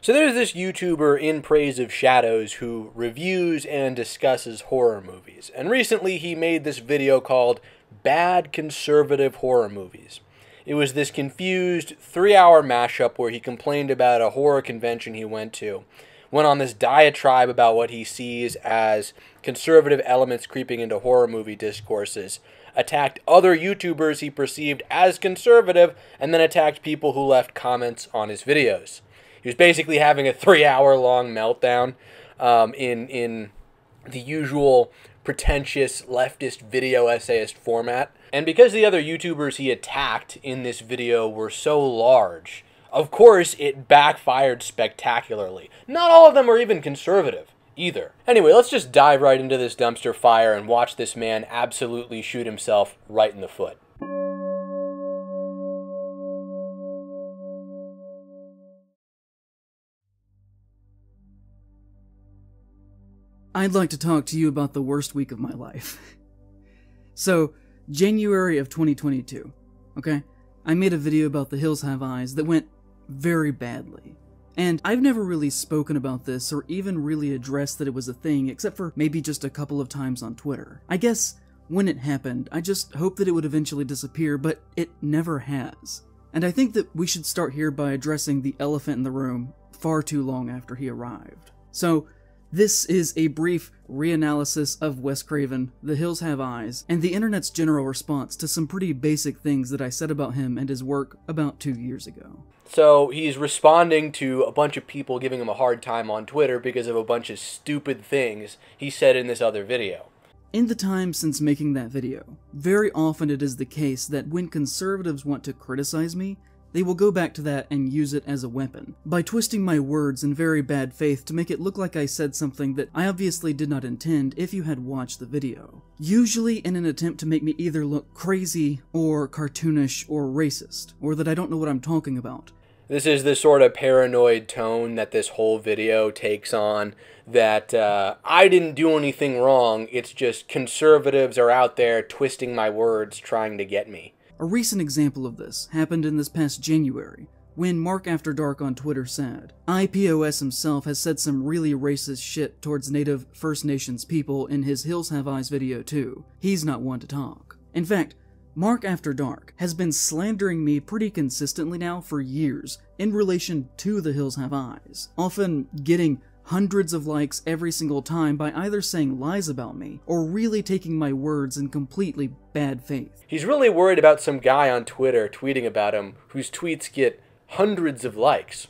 So there's this YouTuber in praise of shadows who reviews and discusses horror movies. And recently he made this video called Bad Conservative Horror Movies. It was this confused 3-hour mashup where he complained about a horror convention he went on this diatribe about what he sees as conservative elements creeping into horror movie discourses, attacked other YouTubers he perceived as conservative, and then attacked people who left comments on his videos. He was basically having a 3-hour-long meltdown in the usual pretentious leftist video essayist format. And because the other YouTubers he attacked in this video were so large, of course it backfired spectacularly. Not all of them are even conservative either. Anyway, let's just dive right into this dumpster fire and watch this man absolutely shoot himself right in the foot. I'd like to talk to you about the worst week of my life. So, January of 2022, okay? I made a video about The Hills Have Eyes that went very badly. And I've never really spoken about this or even really addressed that it was a thing, except for maybe just a couple of times on Twitter. I guess when it happened, I just hoped that it would eventually disappear, but it never has. And I think that we should start here by addressing the elephant in the room far too long after he arrived. So, this is a brief reanalysis of Wes Craven, The Hills Have Eyes, and the internet's general response to some pretty basic things that I said about him and his work about 2 years ago. So he's responding to a bunch of people giving him a hard time on Twitter because of a bunch of stupid things he said in this other video. In the time since making that video, very often it is the case that when conservatives want to criticize me, they will go back to that and use it as a weapon, by twisting my words in very bad faith to make it look like I said something that I obviously did not intend if you had watched the video. Usually in an attempt to make me either look crazy, or cartoonish, or racist, or that I don't know what I'm talking about. This is the sort of paranoid tone that this whole video takes on, that I didn't do anything wrong, it's just conservatives are out there twisting my words trying to get me. A recent example of this happened in this past January, when Mark After Dark on Twitter said, IPOS himself has said some really racist shit towards Native First Nations people in his Hills Have Eyes video too. He's not one to talk. In fact, Mark After Dark has been slandering me pretty consistently now for years in relation to The Hills Have Eyes, often getting hundreds of likes every single time by either saying lies about me or really taking my words in completely bad faith. He's really worried about some guy on Twitter tweeting about him whose tweets get hundreds of likes.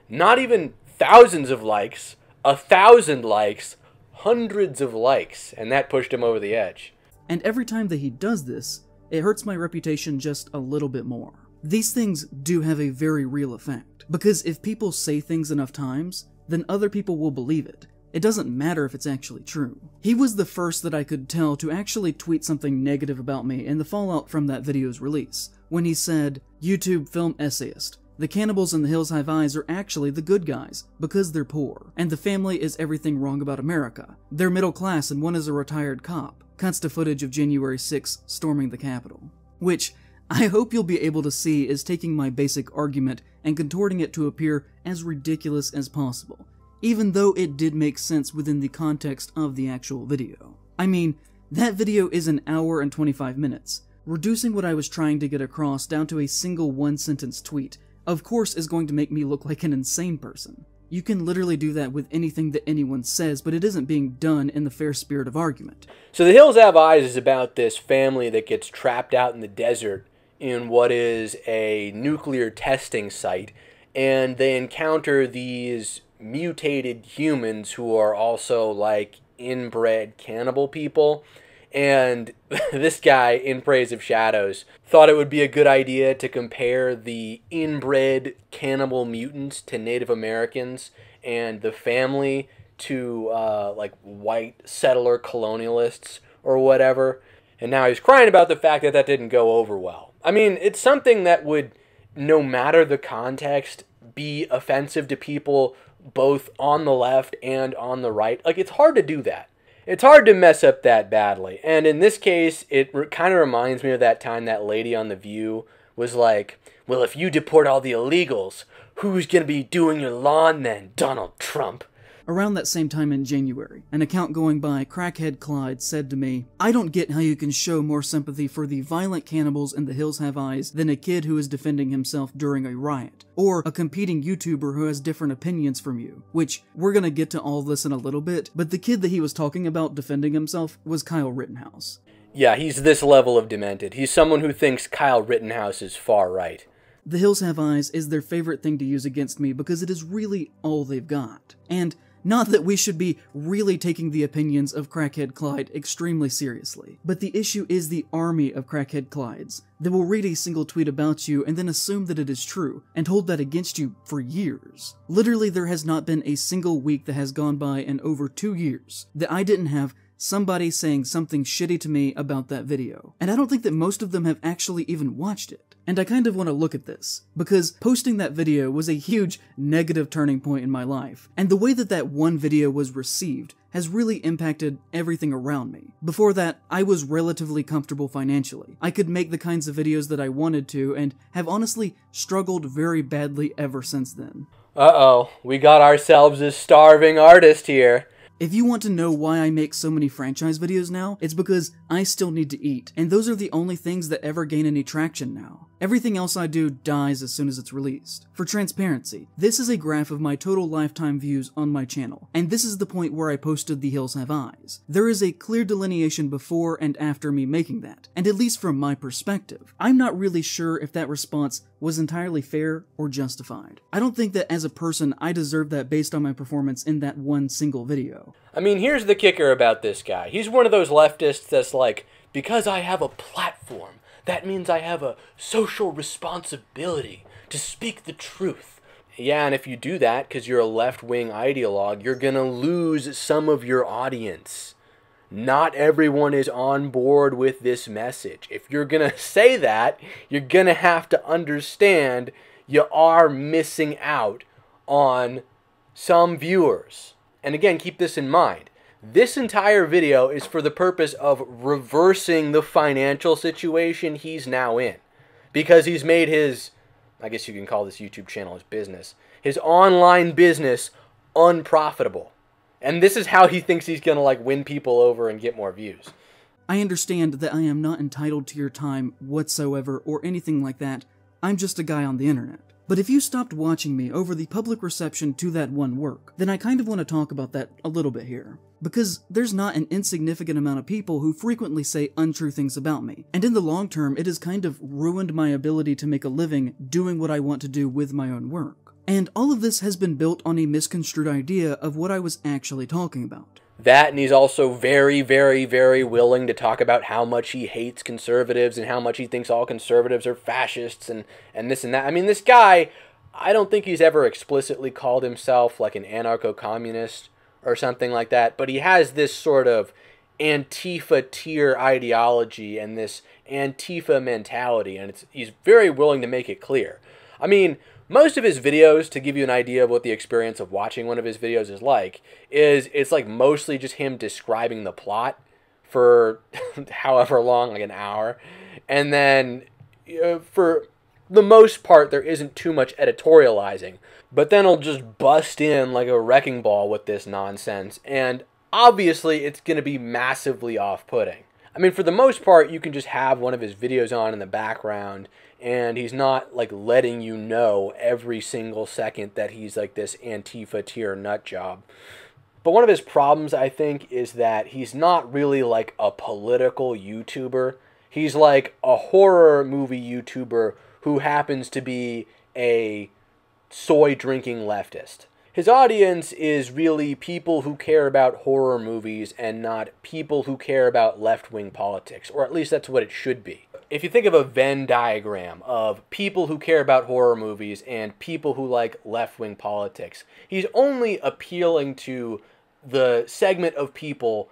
Not even thousands of likes, 1,000 likes, hundreds of likes, and that pushed him over the edge. And every time that he does this, it hurts my reputation just a little bit more. These things do have a very real effect, because if people say things enough times, then other people will believe it. It doesn't matter if it's actually true. He was the first that I could tell to actually tweet something negative about me in the fallout from that video's release, when he said, YouTube film essayist, the cannibals in The Hills Have Eyes are actually the good guys, because they're poor, and the family is everything wrong about America. They're middle class and one is a retired cop. Cuts to footage of January 6th storming the Capitol. Which, I hope you'll be able to see is taking my basic argument and contorting it to appear as ridiculous as possible, even though it did make sense within the context of the actual video. I mean, that video is an hour and 25 minutes. Reducing what I was trying to get across down to a single one-sentence tweet, of course, is going to make me look like an insane person. You can literally do that with anything that anyone says, but it isn't being done in the fair spirit of argument. So The Hills Have Eyes is about this family that gets trapped out in the desert in what is a nuclear testing site, and they encounter these mutated humans who are also like inbred cannibal people. And this guy, in praise of shadows, thought it would be a good idea to compare the inbred cannibal mutants to Native Americans and the family to like white settler colonialists or whatever. And now he's crying about the fact that that didn't go over well. I mean, it's something that would, no matter the context, be offensive to people both on the left and on the right. Like, it's hard to do that. It's hard to mess up that badly. And in this case, it kind of reminds me of that time that lady on The View was like, well, if you deport all the illegals, Who's gonna be doing your lawn then, Donald Trump? Around that same time in January, an account going by Crackhead Clyde said to me, "I don't get how you can show more sympathy for the violent cannibals in The Hills Have Eyes than a kid who is defending himself during a riot, or a competing YouTuber who has different opinions from you," which, we're gonna get to all this in a little bit, but the kid that he was talking about defending himself was Kyle Rittenhouse. Yeah, he's this level of demented. He's someone who thinks Kyle Rittenhouse is far right. The Hills Have Eyes is their favorite thing to use against me because it is really all they've got. And not that we should be really taking the opinions of Crackhead Clyde extremely seriously, but the issue is the army of Crackhead Clydes that will read a single tweet about you and then assume that it is true, and hold that against you for years. Literally, there has not been a single week that has gone by in over 2 years that I didn't have somebody saying something shitty to me about that video. And I don't think that most of them have actually even watched it. And I kind of want to look at this, because posting that video was a huge negative turning point in my life, and the way that that one video was received has really impacted everything around me. Before that, I was relatively comfortable financially. I could make the kinds of videos that I wanted to, and have honestly struggled very badly ever since then. Uh-oh, we got ourselves a starving artist here. If you want to know why I make so many franchise videos now, it's because I still need to eat, and those are the only things that ever gain any traction now. Everything else I do dies as soon as it's released. For transparency, this is a graph of my total lifetime views on my channel, and this is the point where I posted The Hills Have Eyes. There is a clear delineation before and after me making that, and at least from my perspective, I'm not really sure if that response was entirely fair or justified. I don't think that as a person I deserve that based on my performance in that one single video. I mean, here's the kicker about this guy. He's one of those leftists that's like, because I have a platform, that means I have a social responsibility to speak the truth. Yeah, and if you do that because you're a left-wing ideologue, you're gonna lose some of your audience. Not everyone is on board with this message. If you're gonna say that, you're gonna have to understand you are missing out on some viewers. And again, keep this in mind. This entire video is for the purpose of reversing the financial situation he's now in. Because he's made his, I guess you can call this YouTube channel his business, his online business unprofitable. And this is how he thinks he's gonna like win people over and get more views. I understand that I am not entitled to your time whatsoever or anything like that. I'm just a guy on the internet. But if you stopped watching me over the public reception to that one work, then I kind of want to talk about that a little bit here. Because there's not an insignificant amount of people who frequently say untrue things about me, and in the long term it has kind of ruined my ability to make a living doing what I want to do with my own work. And all of this has been built on a misconstrued idea of what I was actually talking about. That, and he's also very, very, very willing to talk about how much he hates conservatives and how much he thinks all conservatives are fascists and this and that. I mean, this guy, I don't think he's ever explicitly called himself like an anarcho-communist or something like that, but he has this sort of Antifa tier ideology and this Antifa mentality, and he's very willing to make it clear. I mean, most of his videos, to give you an idea of what the experience of watching one of his videos is like, it's like mostly just him describing the plot for however long, like an hour. And then for the most part, there isn't too much editorializing. But then he'll just bust in like a wrecking ball with this nonsense. And obviously, it's going to be massively off-putting. I mean, for the most part, you can just have one of his videos on in the background, and he's not like letting you know every single second that he's like this Antifa tier nut job. But one of his problems, I think, is that he's not really like a political YouTuber. He's like a horror movie YouTuber who happens to be a soy drinking leftist. His audience is really people who care about horror movies and not people who care about left-wing politics, or at least that's what it should be. If you think of a Venn diagram of people who care about horror movies and people who like left-wing politics, he's only appealing to the segment of people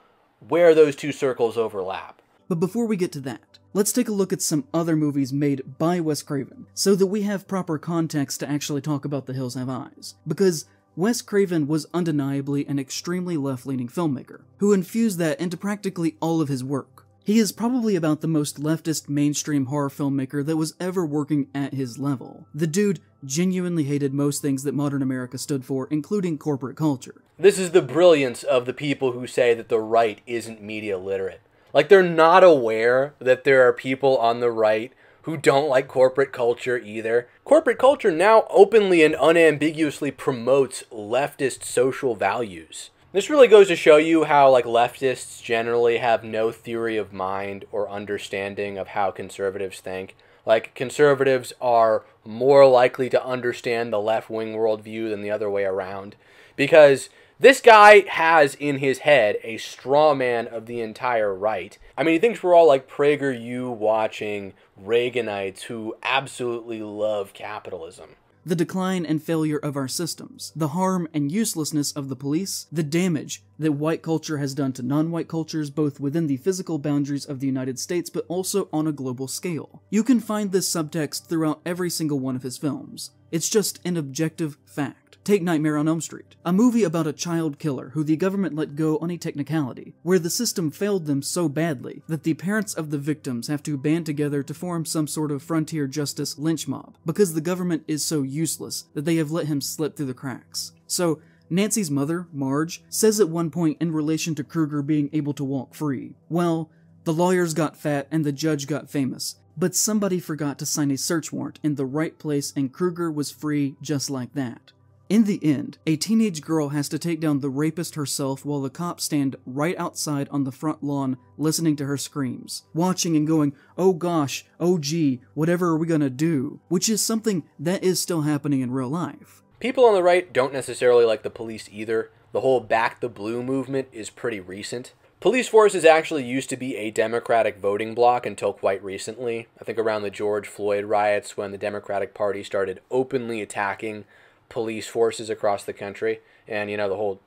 where those two circles overlap. But before we get to that, let's take a look at some other movies made by Wes Craven, so that we have proper context to actually talk about The Hills Have Eyes. Because Wes Craven was undeniably an extremely left-leaning filmmaker, who infused that into practically all of his work. He is probably about the most leftist mainstream horror filmmaker that was ever working at his level. The dude genuinely hated most things that modern America stood for, including corporate culture. This is the brilliance of the people who say that the right isn't media literate. Like, they're not aware that there are people on the right who don't like corporate culture either. Corporate culture now openly and unambiguously promotes leftist social values. This really goes to show you how, like, leftists generally have no theory of mind or understanding of how conservatives think. Like, conservatives are more likely to understand the left-wing worldview than the other way around. Because this guy has in his head a straw man of the entire right. I mean, he thinks we're all like PragerU watching Reaganites who absolutely love capitalism. The decline and failure of our systems, the harm and uselessness of the police, the damage that white culture has done to non-white cultures both within the physical boundaries of the United States but also on a global scale. You can find this subtext throughout every single one of his films. It's just an objective fact. Take Nightmare on Elm Street, a movie about a child killer who the government let go on a technicality, where the system failed them so badly that the parents of the victims have to band together to form some sort of frontier justice lynch mob, because the government is so useless that they have let him slip through the cracks. So, Nancy's mother, Marge, says at one point in relation to Krueger being able to walk free, well, the lawyers got fat and the judge got famous, but somebody forgot to sign a search warrant in the right place and Krueger was free just like that. In the end, a teenage girl has to take down the rapist herself while the cops stand right outside on the front lawn listening to her screams, watching and going, oh gosh, oh gee, whatever are we gonna do? Which is something that is still happening in real life. People on the right don't necessarily like the police either. The whole Back the Blue movement is pretty recent. Police forces actually used to be a Democratic voting bloc until quite recently. I think around the George Floyd riots when the Democratic Party started openly attacking police forces across the country, and, you know, the whole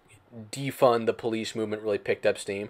defund the police movement really picked up steam.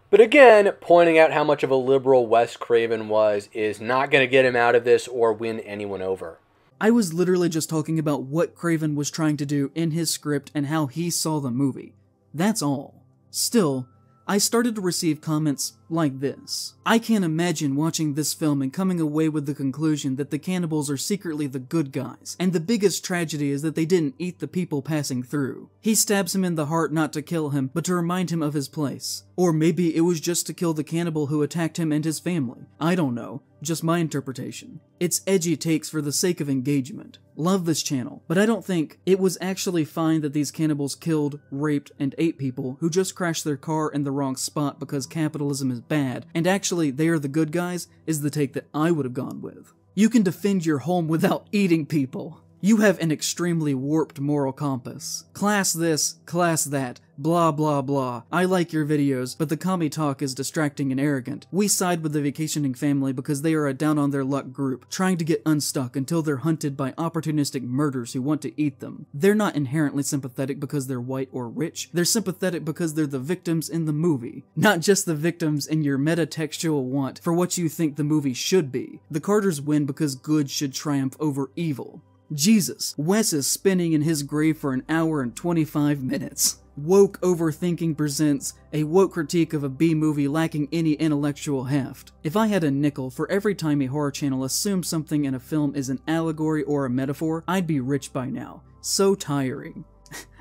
But again, pointing out how much of a liberal Wes Craven was is not going to get him out of this or win anyone over. I was literally just talking about what Craven was trying to do in his script and how he saw the movie. That's all. Still, I started to receive comments like this. I can't imagine watching this film and coming away with the conclusion that the cannibals are secretly the good guys, and the biggest tragedy is that they didn't eat the people passing through. He stabs him in the heart not to kill him, but to remind him of his place. Or maybe it was just to kill the cannibal who attacked him and his family. I don't know. Just my interpretation. It's edgy takes for the sake of engagement. Love this channel, but I don't think it was actually fine that these cannibals killed, raped, and ate people who just crashed their car in the wrong spot because capitalism is bad, and actually they are the good guys, is the take that I would have gone with. You can defend your home without eating people. You have an extremely warped moral compass. Class this, class that, blah blah blah. I like your videos, but the commie talk is distracting and arrogant. We side with the vacationing family because they are a down-on-their-luck group, trying to get unstuck until they're hunted by opportunistic murderers who want to eat them. They're not inherently sympathetic because they're white or rich, they're sympathetic because they're the victims in the movie. Not just the victims in your metatextual want for what you think the movie should be. The Carters win because good should triumph over evil. Jesus, Wes is spinning in his grave for an hour and 25 minutes. Woke Overthinking presents a woke critique of a B-movie lacking any intellectual heft. If I had a nickel for every time a horror channel assumes something in a film is an allegory or a metaphor, I'd be rich by now. So tiring.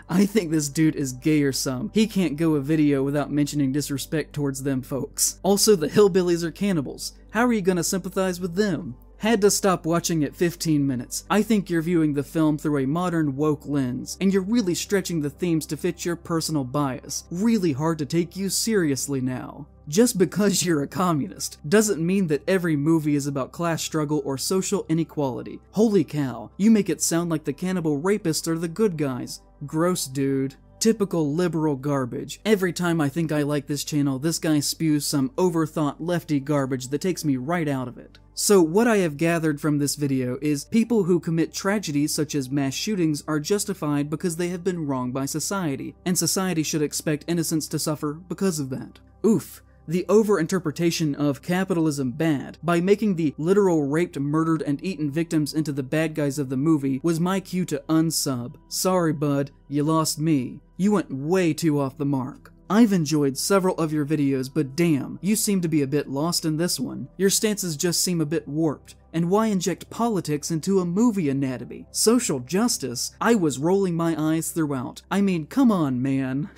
I think this dude is gay or some. He can't go a video without mentioning disrespect towards them folks. Also, the hillbillies are cannibals. How are you gonna sympathize with them? Had to stop watching at 15 minutes. I think you're viewing the film through a modern woke lens, and you're really stretching the themes to fit your personal bias. Really hard to take you seriously now. Just because you're a communist doesn't mean that every movie is about class struggle or social inequality. Holy cow, you make it sound like the cannibal rapists are the good guys. Gross, dude. Typical liberal garbage. Every time I think I like this channel, this guy spews some overthought lefty garbage that takes me right out of it. So what I have gathered from this video is people who commit tragedies such as mass shootings are justified because they have been wronged by society, and society should expect innocents to suffer because of that. Oof. The overinterpretation of capitalism bad by making the literal raped, murdered, and eaten victims into the bad guys of the movie was my cue to unsub. Sorry bud, you lost me. You went way too off the mark. I've enjoyed several of your videos, but damn, you seem to be a bit lost in this one. Your stances just seem a bit warped. And why inject politics into a movie anatomy? Social justice? I was rolling my eyes throughout. I mean, come on, man.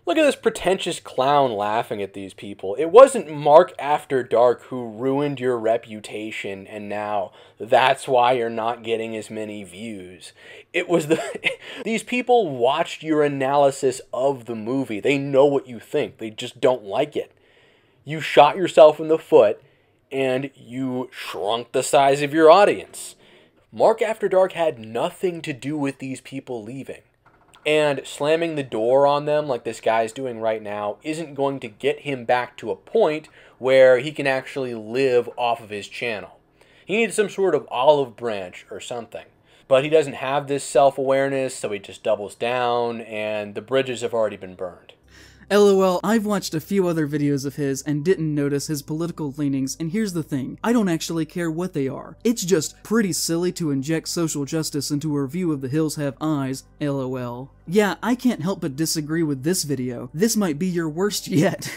Look at this pretentious clown laughing at these people. It wasn't Mark After Dark who ruined your reputation, and now that's why you're not getting as many views. It was these people watched your analysis of the movie. They know what you think. They just don't like it. You shot yourself in the foot, and you shrunk the size of your audience. Mark After Dark had nothing to do with these people leaving. And slamming the door on them like this guy's doing right now isn't going to get him back to a point where he can actually live off of his channel. He needs some sort of olive branch or something. But he doesn't have this self-awareness, so he just doubles down, and the bridges have already been burned. LOL, I've watched a few other videos of his and didn't notice his political leanings, and here's the thing, I don't actually care what they are. It's just pretty silly to inject social justice into a review of The Hills Have Eyes, LOL. Yeah, I can't help but disagree with this video. This might be your worst yet.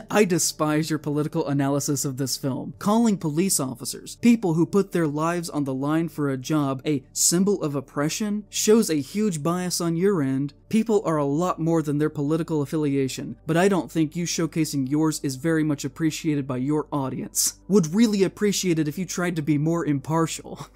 I despise your political analysis of this film. Calling police officers, people who put their lives on the line for a job, a symbol of oppression, shows a huge bias on your end. People are a lot more than their political affiliation, but I don't think you showcasing yours is very much appreciated by your audience. Would really appreciate it if you tried to be more impartial.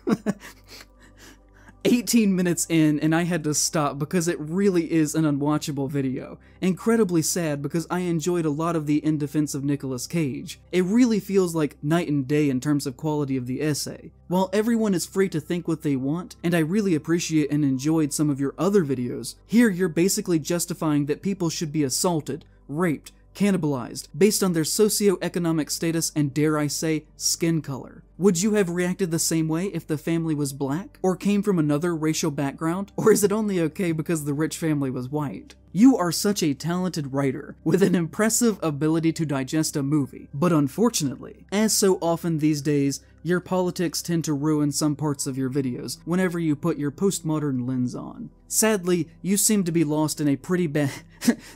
18 minutes in and I had to stop because it really is an unwatchable video. Incredibly sad because I enjoyed a lot of the In Defense of Nicolas Cage. It really feels like night and day in terms of quality of the essay. While everyone is free to think what they want, and I really appreciate and enjoyed some of your other videos, here you're basically justifying that people should be assaulted, raped, cannibalized, based on their socioeconomic status and, dare I say, skin color. Would you have reacted the same way if the family was black? Or came from another racial background? Or is it only okay because the rich family was white? You are such a talented writer, with an impressive ability to digest a movie, but unfortunately, as so often these days, your politics tend to ruin some parts of your videos whenever you put your postmodern lens on. Sadly, you seem to be lost in a pretty bad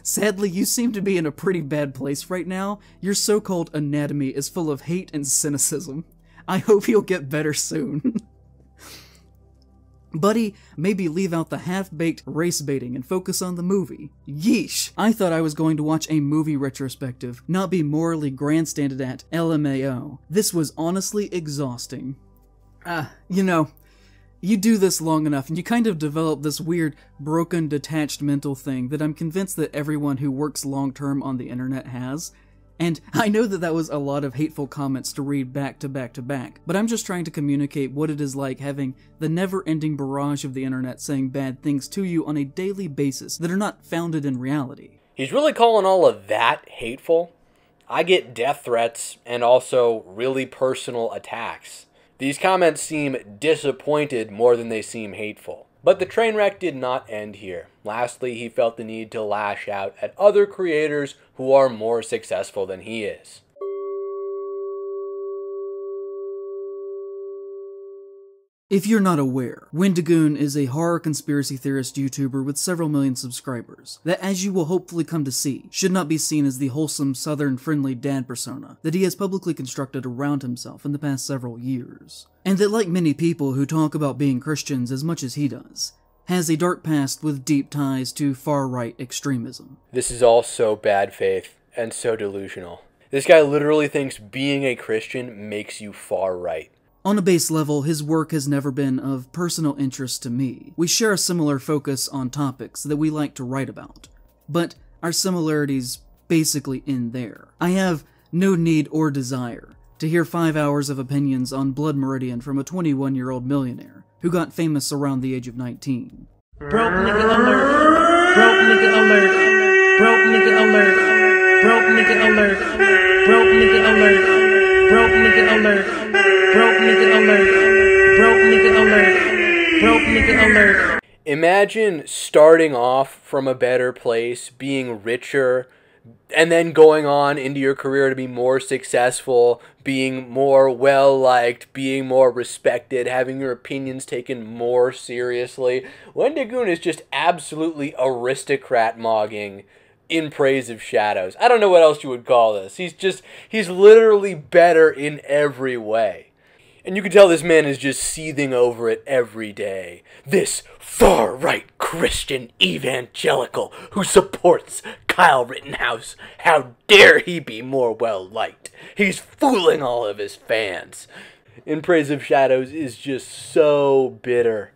Sadly, you seem to be in a pretty bad place right now. Your so-called anatomy is full of hate and cynicism. I hope you'll get better soon. Buddy, maybe leave out the half-baked race baiting and focus on the movie. Yeesh! I thought I was going to watch a movie retrospective, not be morally grandstanded at LMAO. This was honestly exhausting. You know, you do this long enough and you kind of develop this weird, broken, detached mental thing that I'm convinced that everyone who works long-term on the internet has. And I know that that was a lot of hateful comments to read back to back to back, but I'm just trying to communicate what it is like having the never-ending barrage of the internet saying bad things to you on a daily basis that are not founded in reality. He's really calling all of that hateful? I get death threats and also really personal attacks. These comments seem disappointed more than they seem hateful. But the train wreck did not end here. Lastly, he felt the need to lash out at other creators who are more successful than he is. If you're not aware, Wendigoon is a horror conspiracy theorist YouTuber with several million subscribers, that, as you will hopefully come to see, should not be seen as the wholesome, southern-friendly dad persona that he has publicly constructed around himself in the past several years. And that, like many people who talk about being Christians as much as he does, has a dark past with deep ties to far-right extremism. This is all so bad faith and so delusional. This guy literally thinks being a Christian makes you far-right. On a base level, his work has never been of personal interest to me. We share a similar focus on topics that we like to write about, but our similarities basically end there. I have no need or desire to hear 5 hours of opinions on Blood Meridian from a 21-year-old millionaire who got famous around the age of 19. Broke nigga alert. Broke nigga alert. Broke nigga alert. Broke nigga alert. Broke nigga alert. Broke nigga alert. Broke nigga alert. Broke nigga alert. Broke nigga alert. Imagine starting off from a better place, being richer and then going on into your career to be more successful, being more well-liked, being more respected, having your opinions taken more seriously. Wendigoon is just absolutely aristocrat mogging in praise of shadows. I don't know what else you would call this. He's literally better in every way. And you can tell this man is just seething over it every day. This far-right Christian evangelical who supports Kyle Rittenhouse. How dare he be more well-liked? He's fooling all of his fans. In Praise of Shadows is just so bitter.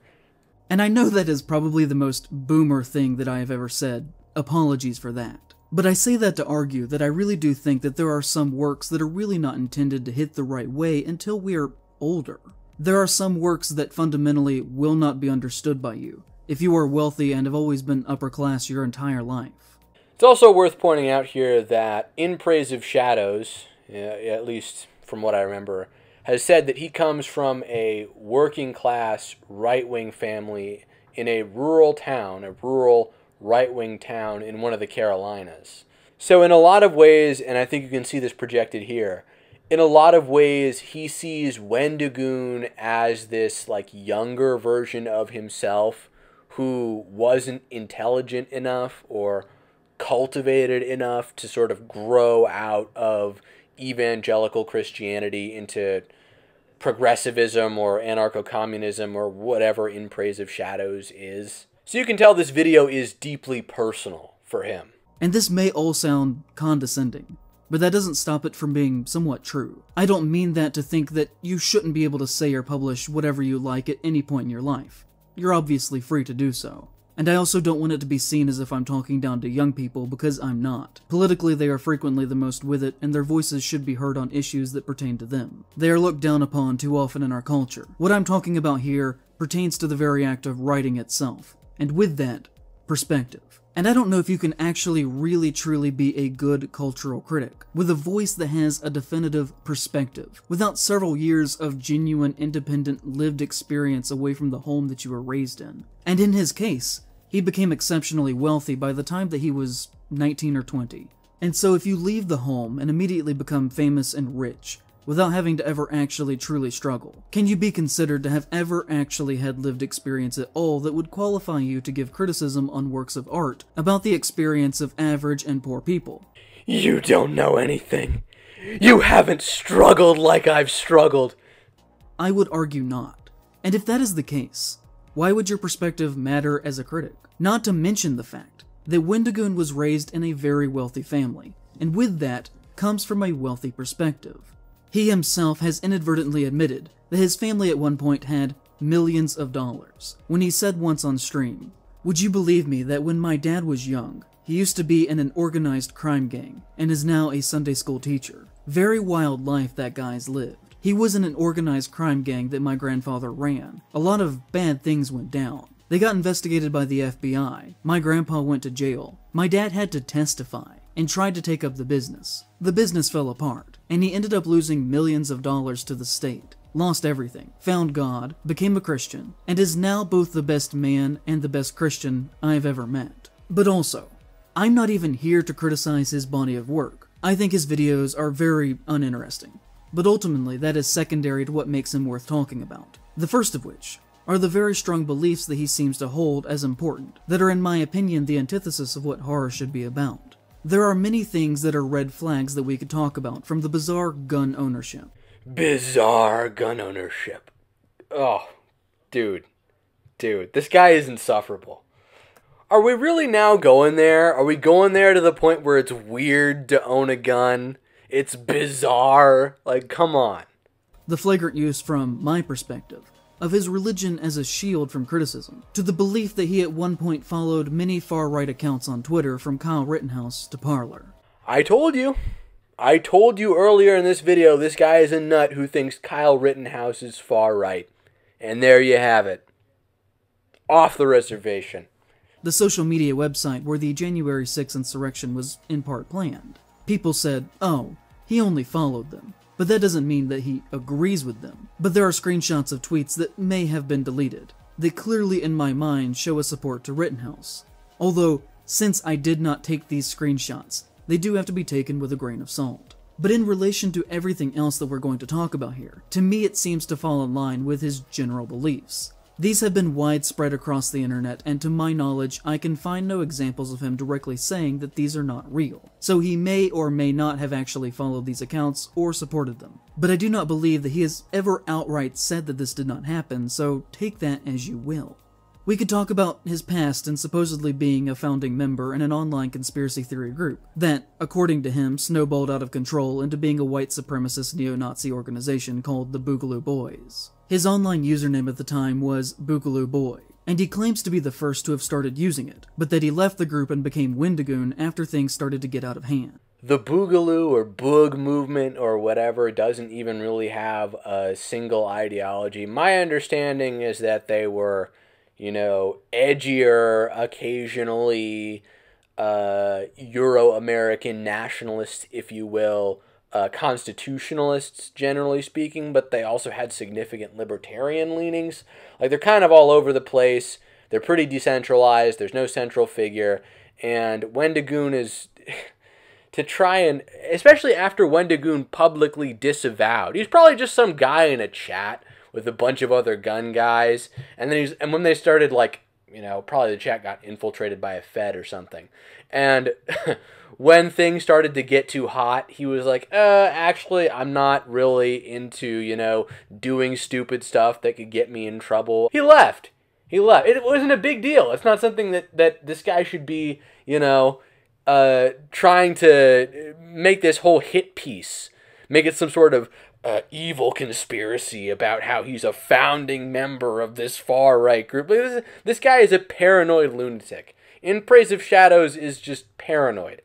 And I know that is probably the most boomer thing that I have ever said. Apologies for that. But I say that to argue that I really do think that there are some works that are really not intended to hit the right way until we're older. There are some works that fundamentally will not be understood by you if you are wealthy and have always been upper class your entire life. It's also worth pointing out here that In Praise of Shadows, at least from what I remember, has said that he comes from a working class right-wing family in a rural town, a rural right-wing town in one of the Carolinas. So in a lot of ways, and I think you can see this projected here, in a lot of ways, he sees Wendigoon as this like younger version of himself who wasn't intelligent enough or cultivated enough to sort of grow out of evangelical Christianity into progressivism or anarcho-communism or whatever In Praise of Shadows is. So you can tell this video is deeply personal for him. And this may all sound condescending, but that doesn't stop it from being somewhat true. I don't mean that to think that you shouldn't be able to say or publish whatever you like at any point in your life. You're obviously free to do so. And I also don't want it to be seen as if I'm talking down to young people, because I'm not. Politically, they are frequently the most with it, and their voices should be heard on issues that pertain to them. They are looked down upon too often in our culture. What I'm talking about here pertains to the very act of writing itself. And with that, perspective. And I don't know if you can actually really truly be a good cultural critic with a voice that has a definitive perspective, without several years of genuine, independent, lived experience away from the home that you were raised in. And in his case, he became exceptionally wealthy by the time that he was 19 or 20. And so if you leave the home and immediately become famous and rich, without having to ever actually truly struggle, can you be considered to have ever actually had lived experience at all that would qualify you to give criticism on works of art about the experience of average and poor people? You don't know anything. You haven't struggled like I've struggled. I would argue not. And if that is the case, why would your perspective matter as a critic? Not to mention the fact that Wendigoon was raised in a very wealthy family, and with that comes from a wealthy perspective. He himself has inadvertently admitted that his family at one point had millions of dollars, when he said once on stream, "Would you believe me that when my dad was young, he used to be in an organized crime gang, and is now a Sunday school teacher. Very wild life that guy's lived. He was in an organized crime gang that my grandfather ran. A lot of bad things went down. They got investigated by the FBI. My grandpa went to jail. My dad had to testify and tried to take up the business. The business fell apart, and he ended up losing millions of dollars to the state. Lost everything, found God, became a Christian, and is now both the best man and the best Christian I've ever met." But also, I'm not even here to criticize his body of work. I think his videos are very uninteresting. But ultimately, that is secondary to what makes him worth talking about. The first of which are the very strong beliefs that he seems to hold as important, that are in my opinion the antithesis of what horror should be about. There are many things that are red flags that we could talk about, from the bizarre gun ownership. Bizarre gun ownership. Oh, dude, this guy is insufferable. Are we really now going there? Are we going there to the point where it's weird to own a gun? It's bizarre. Like, come on. The flagrant use, from my perspective, of his religion as a shield from criticism, to the belief that he at one point followed many far-right accounts on Twitter, from Kyle Rittenhouse to Parler. I told you earlier in this video, this guy is a nut who thinks Kyle Rittenhouse is far-right. And there you have it. Off the reservation. The social media website where the January 6th insurrection was in part planned. People said, oh, he only followed them. But that doesn't mean that he agrees with them. But there are screenshots of tweets that may have been deleted, that clearly in my mind show a support to Rittenhouse. Although, since I did not take these screenshots, they do have to be taken with a grain of salt. But in relation to everything else that we're going to talk about here, to me it seems to fall in line with his general beliefs. These have been widespread across the internet, and to my knowledge, I can find no examples of him directly saying that these are not real. So he may or may not have actually followed these accounts or supported them. But I do not believe that he has ever outright said that this did not happen, so take that as you will. We could talk about his past and supposedly being a founding member in an online conspiracy theory group that, according to him, snowballed out of control into being a white supremacist neo-Nazi organization called the Boogaloo Boys. His online username at the time was Boogaloo Boy, and he claims to be the first to have started using it, but that he left the group and became Wendigoon after things started to get out of hand. The Boogaloo or Boog movement or whatever doesn't even really have a single ideology. My understanding is that they were, you know, edgier, occasionally Euro-American nationalists, if you will, constitutionalists, generally speaking, but they also had significant libertarian leanings. Like, they're kind of all over the place. They're pretty decentralized. There's no central figure. And Wendigoon is... to try and... Especially after Wendigoon publicly disavowed. He's probably just some guy in a chat with a bunch of other gun guys. And then when they started, like, you know, probably the chat got infiltrated by a Fed or something. And... when things started to get too hot, he was like, actually, I'm not really into, you know, doing stupid stuff that could get me in trouble. He left. He left. It wasn't a big deal. It's not something that this guy should be, you know, trying to make this whole hit piece. Make it some sort of evil conspiracy about how he's a founding member of this far-right group. This guy is a paranoid lunatic. In Praise of Shadows is just paranoid.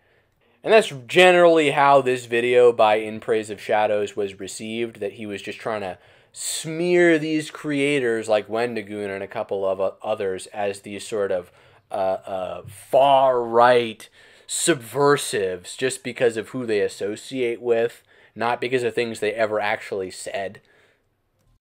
And that's generally how this video by In Praise of Shadows was received, that he was just trying to smear these creators like Wendigoon and a couple of others as these sort of far-right subversives just because of who they associate with, not because of things they ever actually said.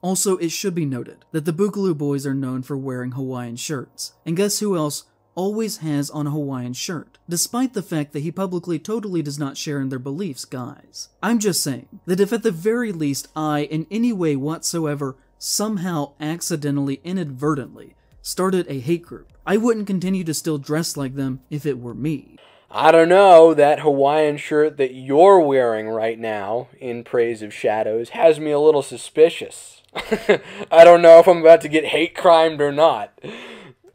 Also, it should be noted that the Boogaloo Boys are known for wearing Hawaiian shirts, and guess who else always has on a Hawaiian shirt, despite the fact that he publicly totally does not share in their beliefs, guys. I'm just saying that if at the very least I, in any way whatsoever, somehow accidentally, inadvertently, started a hate group, I wouldn't continue to still dress like them if it were me. I don't know, that Hawaiian shirt that you're wearing right now, In Praise of Shadows, has me a little suspicious. I don't know if I'm about to get hate crimed or not.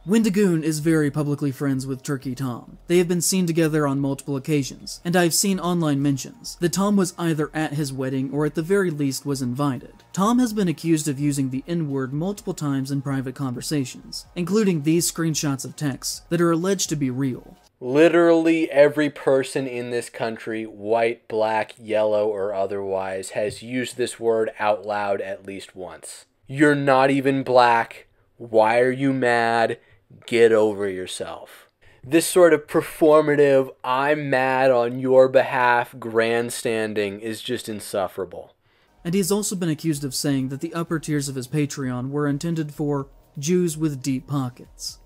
Wendigoon is very publicly friends with Turkey Tom. They have been seen together on multiple occasions, and I've seen online mentions that Tom was either at his wedding or at the very least was invited. Tom has been accused of using the N-word multiple times in private conversations, including these screenshots of texts that are alleged to be real. Literally every person in this country, white, black, yellow, or otherwise, has used this word out loud at least once. You're not even black. Why are you mad? Get over yourself. This sort of performative, I'm mad on your behalf grandstanding is just insufferable. And he has also been accused of saying that the upper tiers of his Patreon were intended for Jews with deep pockets.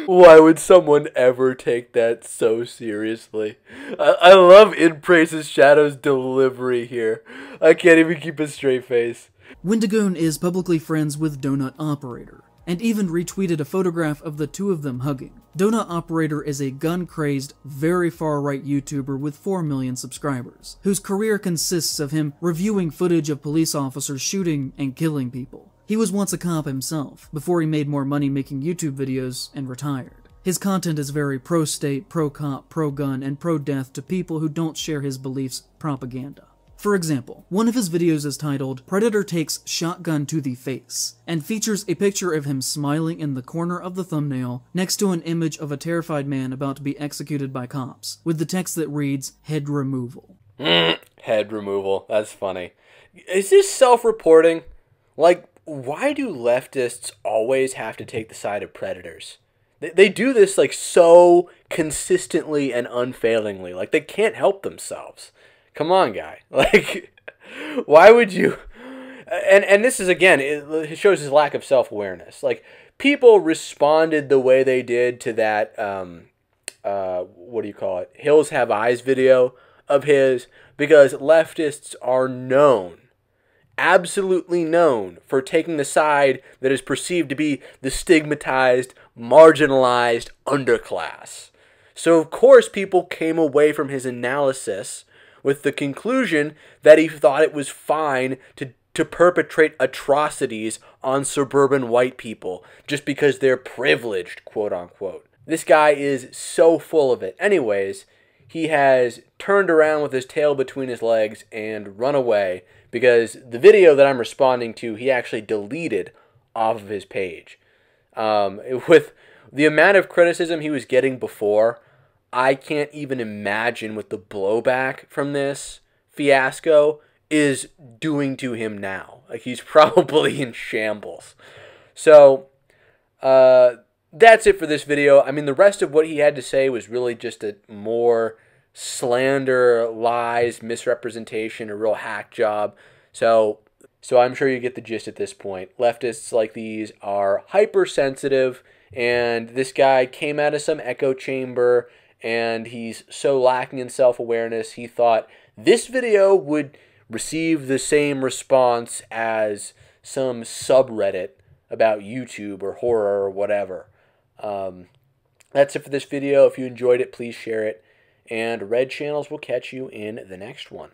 Why would someone ever take that so seriously? I love In Praise of Shadows' delivery here. I can't even keep a straight face. Wendigoon is publicly friends with Donut Operator, and even retweeted a photograph of the two of them hugging. Donut Operator is a gun-crazed, very far-right YouTuber with 4 million subscribers, whose career consists of him reviewing footage of police officers shooting and killing people. He was once a cop himself, before he made more money making YouTube videos and retired. His content is very pro-state, pro-cop, pro-gun, and pro-death to people who don't share his beliefs propaganda. For example, one of his videos is titled, Predator Takes Shotgun to the Face, and features a picture of him smiling in the corner of the thumbnail next to an image of a terrified man about to be executed by cops, with the text that reads, head removal. Head removal, that's funny. Is this self-reporting? Like, why do leftists always have to take the side of predators? They do this, like, so consistently and unfailingly. Like, they can't help themselves. Come on, guy. Like, Why would you? And this is, again, it shows his lack of self-awareness. Like, people responded the way they did to that, what do you call it? Hills Have Eyes video of his, because leftists are known, absolutely known, for taking the side that is perceived to be the stigmatized, marginalized underclass. So, of course, people came away from his analysis with the conclusion that he thought it was fine to perpetrate atrocities on suburban white people just because they're privileged, quote unquote. This guy is so full of it. Anyways, he has turned around with his tail between his legs and run away because the video that I'm responding to, he actually deleted off of his page. With the amount of criticism he was getting before, I can't even imagine what the blowback from this fiasco is doing to him now. Like, he's probably in shambles. So, that's it for this video. I mean, the rest of what he had to say was really just a more slander, lies, misrepresentation, a real hack job. So I'm sure you get the gist at this point. Leftists like these are hypersensitive, and this guy came out of some echo chamber, and he's so lacking in self-awareness, he thought this video would receive the same response as some subreddit about YouTube or horror or whatever. That's it for this video. If you enjoyed it, please share it. And Red Channels will catch you in the next one.